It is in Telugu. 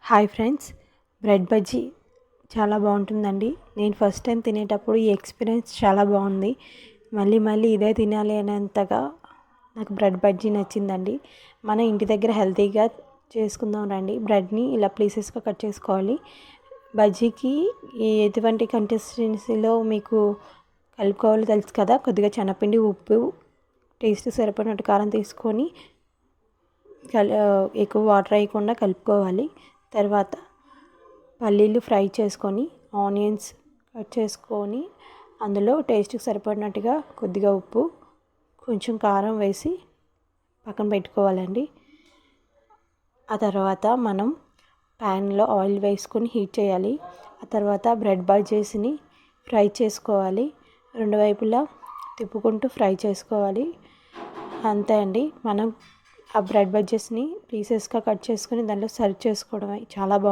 హాయ్ ఫ్రెండ్స్, బ్రెడ్ బజ్జీ చాలా బాగుంటుందండి. నేను ఫస్ట్ టైం తినేటప్పుడు ఈ ఎక్స్పీరియన్స్ చాలా బాగుంది. మళ్ళీ మళ్ళీ ఇదే తినాలి అనేంతగా నాకు బ్రెడ్ బజ్జీ నచ్చిందండి. మన ఇంటి దగ్గర హెల్తీగా చేసుకుందాం రండి. బ్రెడ్ని ఇలా పీసెస్గా కట్ చేసుకోవాలి. బజ్జీకి ఎటువంటి కన్సిస్టెన్సీలో మీకు కలుపుకోవాలో తెలుసు కదా. కొద్దిగా శనగపిండి, ఉప్పు, టేస్ట్ సరిపడినట్టు కారం తీసుకొని ఎక్కువ వాటర్ వేయకుండా కలుపుకోవాలి. తర్వాత పల్లీలు ఫ్రై చేసుకొని, ఆనియన్స్ కట్ చేసుకొని, అందులో టేస్ట్కి సరిపడినట్టుగా కొద్దిగా ఉప్పు, కొంచెం కారం వేసి పక్కన పెట్టుకోవాలండి. ఆ తర్వాత మనం ప్యాన్లో ఆయిల్ వేసుకొని హీట్ చేయాలి. ఆ తర్వాత బ్రెడ్ బజ్జీస్ని ఫ్రై చేసుకోవాలి. రెండు వైపులా తిప్పుకుంటూ ఫ్రై చేసుకోవాలి. అంతే అండి. మనం ఆ బ్రెడ్ బజ్జీస్ని పీసెస్గా కట్ చేసుకొని దాంట్లో సర్వ్ చేసుకోవడమే. చాలా బాగుంటుంది.